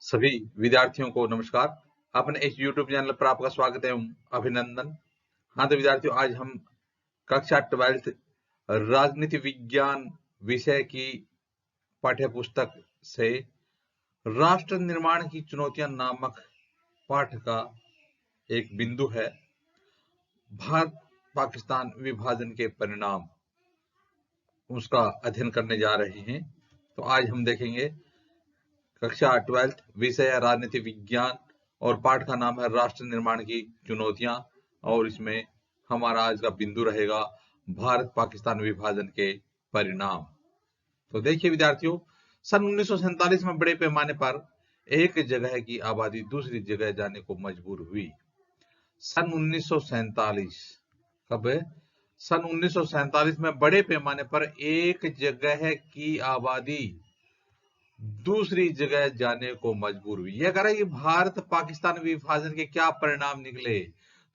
सभी विद्यार्थियों को नमस्कार। अपने इस YouTube चैनल पर आपका स्वागत एवं अभिनंदन। हाँ तो विद्यार्थियों, आज हम कक्षा 12th राजनीति विज्ञान विषय की पाठ्य पुस्तक से राष्ट्र निर्माण की चुनौतियां नामक पाठ का एक बिंदु है, भारत पाकिस्तान विभाजन के परिणाम, उसका अध्ययन करने जा रहे हैं। तो आज हम देखेंगे कक्षा 12th विषय है राजनीति विज्ञान और पाठ का नाम है राष्ट्र निर्माण की चुनौतियां, और इसमें हमारा आज का बिंदु रहेगा भारत पाकिस्तान विभाजन के परिणाम। तो देखिए विद्यार्थियों, सन 1947 में बड़े पैमाने पर एक जगह की आबादी दूसरी जगह जाने को मजबूर हुई। सन 1947 कब है? सन 1947 में बड़े पैमाने पर एक जगह की आबादी दूसरी जगह जाने को मजबूर हुई। यह कह रहा है कि भारत पाकिस्तान विभाजन के क्या परिणाम निकले।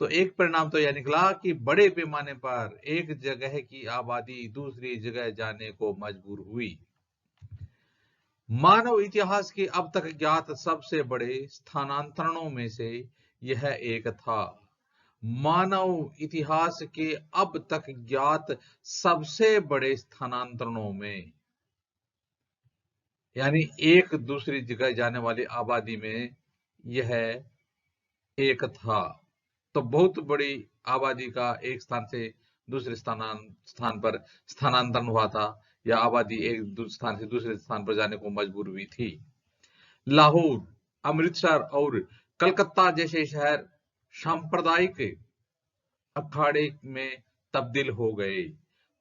तो एक परिणाम तो यह निकला कि बड़े पैमाने पर एक जगह की आबादी दूसरी जगह जाने को मजबूर हुई। मानव इतिहास के अब तक ज्ञात सबसे बड़े स्थानांतरणों में से यह एक था। मानव इतिहास के अब तक ज्ञात सबसे बड़े स्थानांतरणों में, यानी एक दूसरी जगह जाने वाली आबादी में यह एक था। तो बहुत बड़ी आबादी का एक स्थान से दूसरे स्थान पर स्थानांतरण हुआ था, या आबादी एक स्थान से दूसरे स्थान पर जाने को मजबूर हुई थी। लाहौर, अमृतसर और कलकत्ता जैसे शहर सांप्रदायिक अखाड़े में तब्दील हो गए।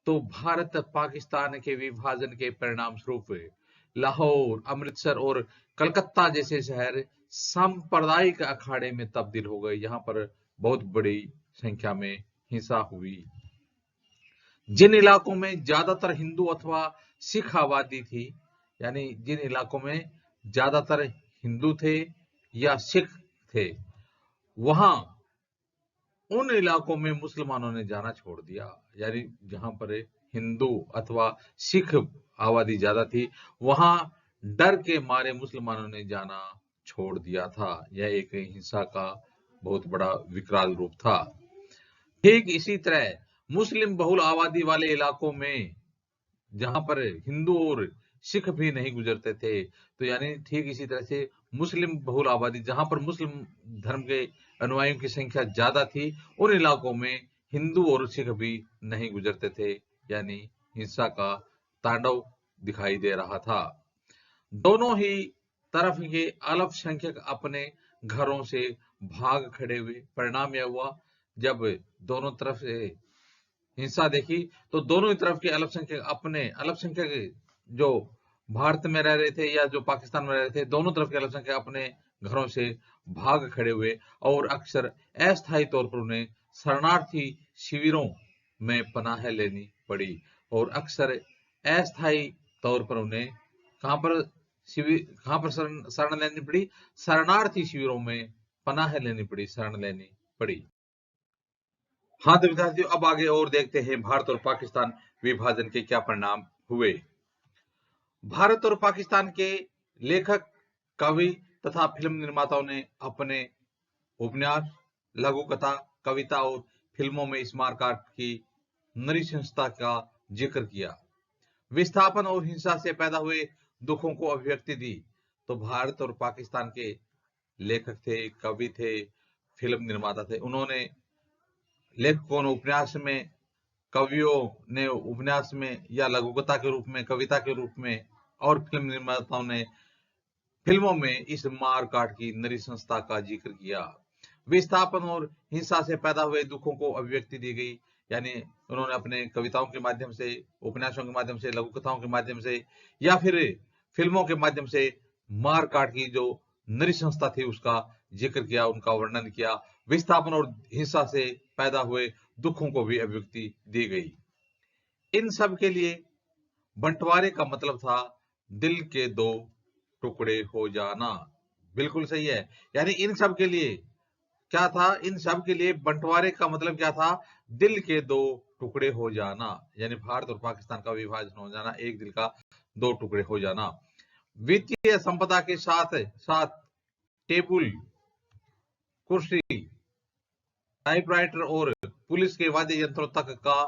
तो भारत पाकिस्तान के विभाजन के परिणाम स्वरूप लाहौर, अमृतसर और कलकत्ता जैसे शहर सांप्रदायिक अखाड़े में तब्दील हो गए। यहाँ पर बहुत बड़ी संख्या में हिंसा हुई। जिन इलाकों में ज्यादातर हिंदू अथवा सिख आबादी थी, यानी जिन इलाकों में ज्यादातर हिंदू थे या सिख थे, वहां उन इलाकों में मुसलमानों ने जाना छोड़ दिया। यानी जहां पर हिंदू अथवा सिख आबादी ज्यादा थी, वहां डर के मारे मुसलमानों ने जाना छोड़ दिया था। यह एक हिंसा का बहुत बड़ा विकराल रूप था। ठीक इसी तरह मुस्लिम बहुल आबादी वाले इलाकों में, जहां पर हिंदू और सिख भी नहीं गुजरते थे, तो यानी ठीक इसी तरह से मुस्लिम बहुल आबादी, जहां पर मुस्लिम धर्म के अनुयायियों की संख्या ज्यादा थी, उन इलाकों में हिंदू और सिख भी नहीं गुजरते थे। यानी हिंसा का तांडव दिखाई दे रहा था। दोनों ही तरफ के अल्पसंख्यक अपने घरों से भाग खड़े हुए। परिणाम यह हुआ, जब दोनों तरफ से हिंसा देखी तो दोनों ही तरफ के अल्पसंख्यक जो भारत में रह रहे थे या जो पाकिस्तान में रह रहे थे, दोनों तरफ के अल्पसंख्यक अपने घरों से भाग खड़े हुए, और अक्सर अस्थायी तौर पर उन्हें शरणार्थी शिविरों में पनाह लेनी पड़ी। और अक्सर अस्थायी तौर पर उन्हें कहां पर शरण लेनी पड़ी? शरणार्थी शिविरों में पनाह लेनी पड़ी, शरण लेनी पड़ी। हाँ तो विद्यार्थियों, अब आगे और देखते हैं भारत और पाकिस्तान विभाजन के क्या परिणाम हुए। भारत और पाकिस्तान के लेखक, कवि तथा फिल्म निर्माताओं ने अपने उपन्यास, लघु कथा, कविता और फिल्मों में इस मारकाट की नृशंसता का जिक्र किया। विस्थापन और हिंसा से पैदा हुए दुखों को अभिव्यक्ति दी। तो भारत और पाकिस्तान के लेखक थे, कवि थे, फिल्म निर्माता थे। उन्होंने, लेखकों ने उपन्यास में, कवियों ने उपन्यास में या लघुकथा के रूप में, कविता के रूप में, और फिल्म निर्माताओं ने फिल्मों में इस मारकाट की नृशंसता का जिक्र किया। विस्थापन और हिंसा से पैदा हुए दुखों को अभिव्यक्ति दी गई। यानी उन्होंने अपने कविताओं के माध्यम से, उपन्यासों के माध्यम से, लघुकथाओं के माध्यम से, या फिर फिल्मों के माध्यम से मारकाट की जो नृशंसता थी उसका जिक्र किया, उनका वर्णन किया। विस्थापन और हिंसा से पैदा हुए दुखों को भी अभिव्यक्ति दी गई। इन सब के लिए बंटवारे का मतलब था दिल के दो टुकड़े हो जाना। बिल्कुल सही है। यानी इन सब के लिए क्या था? इन सब के लिए बंटवारे का मतलब क्या था? दिल के दो टुकड़े हो जाना। यानी भारत और पाकिस्तान का विभाजन हो जाना, एक दिल का दो टुकड़े हो जाना। वित्तीय संपदा के साथ साथ टेबल, कुर्सी, टाइपराइटर और पुलिस के वाद्य यंत्रों तक का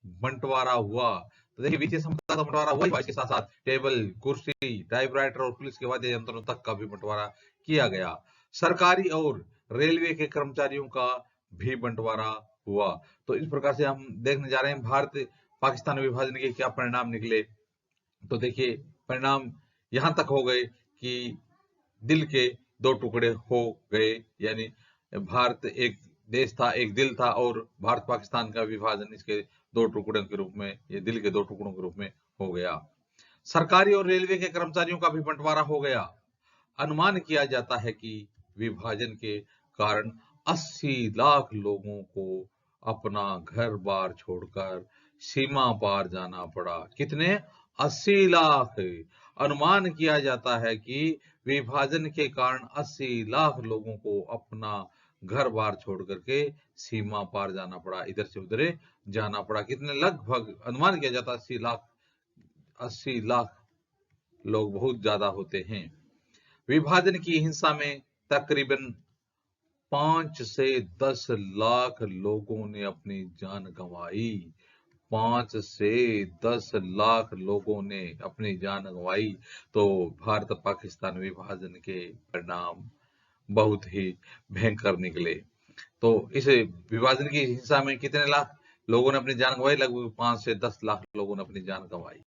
बंटवारा हुआ। तो देखिए वित्तीय संपदा का बंटवारा हुआ, इसके साथ साथ टेबल, कुर्सी, टाइपराइटर और पुलिस के वाद्य यंत्रों तक का भी बंटवारा किया गया। सरकारी और रेलवे के कर्मचारियों का भी बंटवारा हुआ। तो इस प्रकार से हम देखने जा रहे हैं भारत पाकिस्तान विभाजन के क्या परिणाम निकले। तो देखिए परिणाम यहां तक हो गए कि दिल के दो टुकड़े हो गए, यानी भारत एक देश था, एक दिल था, और भारत पाकिस्तान का विभाजन इसके दो टुकड़ों के रूप में, ये दिल के दो टुकड़ों के रूप में हो गया। सरकारी और रेलवे के कर्मचारियों का भी बंटवारा हो गया। अनुमान किया जाता है कि विभाजन के कारण 80 लाख लोगों को अपना घर बार छोड़कर सीमा पार जाना पड़ा। कितने? 80 लाख। अनुमान किया जाता है कि विभाजन के कारण 80 लाख लोगों को अपना घर बार छोड़ करके सीमा पार जाना पड़ा, इधर से उधर जाना पड़ा। कितने? लगभग अनुमान किया जाता है 80 लाख लोग बहुत ज्यादा होते हैं। विभाजन की हिंसा में तकरीबन 5 से 10 लाख लोगों ने अपनी जान गंवाई। 5 से 10 लाख लोगों ने अपनी जान गंवाई। तो भारत पाकिस्तान विभाजन के परिणाम बहुत ही भयंकर निकले। तो इस विभाजन की हिंसा में कितने लाख लोगों ने अपनी जान गंवाई? लगभग 5 से 10 लाख लोगों ने अपनी जान गंवाई।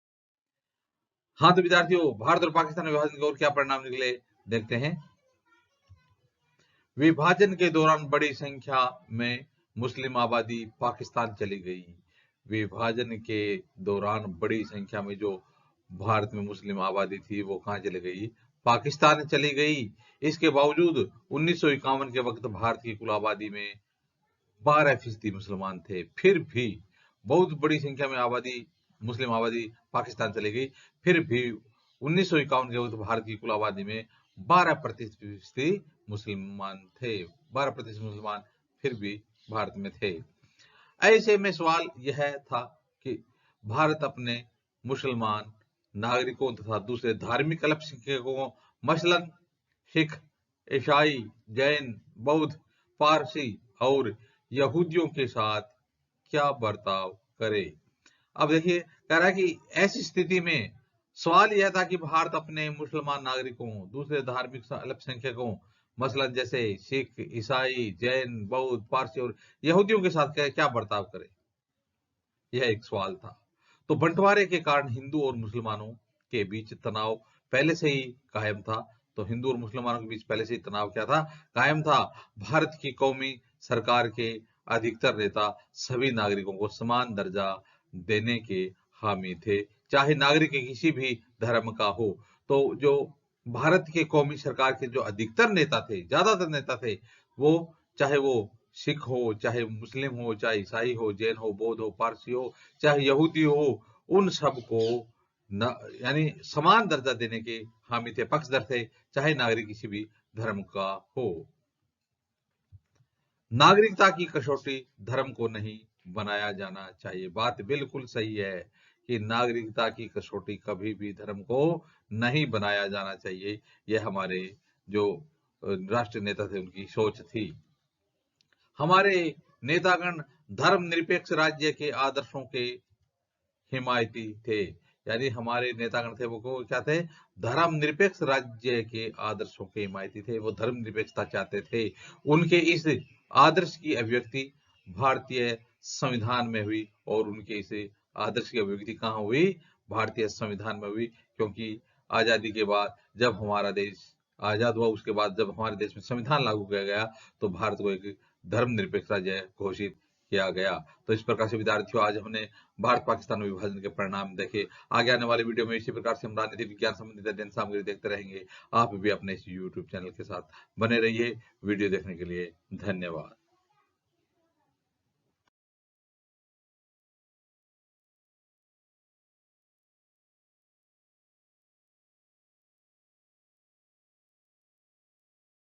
हाँ तो विद्यार्थियों, भारत और पाकिस्तान विभाजन के और क्या परिणाम निकले देखते हैं। विभाजन के दौरान बड़ी संख्या में मुस्लिम आबादी पाकिस्तान चली गई। विभाजन के दौरान बड़ी संख्या में जो भारत में मुस्लिम आबादी थी वो कहां चली गई? पाकिस्तान चली गई। इसके बावजूद 1951 के वक्त भारत की कुल आबादी में 12% मुसलमान थे। फिर भी बहुत बड़ी संख्या में मुस्लिम आबादी पाकिस्तान चली गई। फिर भी 1951 के वक्त भारत की कुल आबादी में 12% मुसलमान थे। 12% मुसलमान फिर भी भारत में थे। ऐसे में सवाल यह था कि भारत अपने मुसलमान नागरिकों तथा दूसरे धार्मिक अल्पसंख्यकों को, मसलन सिख, ईसाई, जैन, बौद्ध, पारसी और यहूदियों के साथ क्या बर्ताव करे। अब देखिए कह रहा है कि ऐसी स्थिति में सवाल यह था कि भारत अपने मुसलमान नागरिकों, दूसरे धार्मिक अल्पसंख्यकों, मसलन जैसे सिख, ईसाई, जैन, बौद्ध, पारसी और यहूदियों के साथ क्या बर्ताव करे, यह एक सवाल था। तो बंटवारे के कारण हिंदू और मुसलमानों के बीच तनाव पहले से ही कायम था। तो हिंदू और मुसलमानों के बीच पहले से ही तनाव क्या था? कायम था। भारत की कौमी सरकार के अधिकतर नेता सभी नागरिकों को समान दर्जा देने के हामी थे, चाहे नागरिक किसी भी धर्म का हो। तो जो भारत के कौमी सरकार के जो अधिकतर नेता थे, ज्यादातर नेता थे, वो चाहे वो सिख हो, चाहे मुस्लिम हो, चाहे ईसाई हो, जैन हो, बौद्ध हो, पारसी हो, चाहे यहूदी हो, उन सबको यानी समान दर्जा देने के हामी थे, पक्षधर थे, चाहे नागरिक किसी भी धर्म का हो। नागरिकता की कसौटी धर्म को नहीं बनाया जाना चाहिए। बात बिल्कुल सही है कि नागरिकता की कसौटी कभी भी धर्म को नहीं बनाया जाना चाहिए। यह हमारे जो राष्ट्रीय नेता थे उनकी सोच थी। हमारे नेतागण धर्मनिरपेक्ष राज्य के आदर्शों के हिमायती थे। यानी हमारे नेतागण थे वो क्या थे? धर्मनिरपेक्ष राज्य के आदर्शों के हिमायती थे। वो धर्मनिरपेक्षता चाहते थे। उनके इस आदर्श की अभिव्यक्ति भारतीय संविधान में हुई, और उनके इस आदर्श की अभिव्यक्ति कहाँ हुई? भारतीय संविधान में हुई। क्योंकि आजादी के बाद जब हमारा देश आजाद हुआ, उसके बाद जब हमारे देश में संविधान लागू किया गया, तो भारत को एक धर्मनिरपेक्ष राज्य घोषित किया गया। तो इस प्रकार से विद्यार्थियों, आज हमने भारत पाकिस्तान विभाजन के परिणाम देखे। आगे आने वाले वीडियो में इसी प्रकार से हम राजनीति विज्ञान संबंधित अध्ययन सामग्री देखते रहेंगे। आप भी अपने इस YouTube चैनल के साथ बने रहिए। वीडियो देखने के लिए धन्यवाद।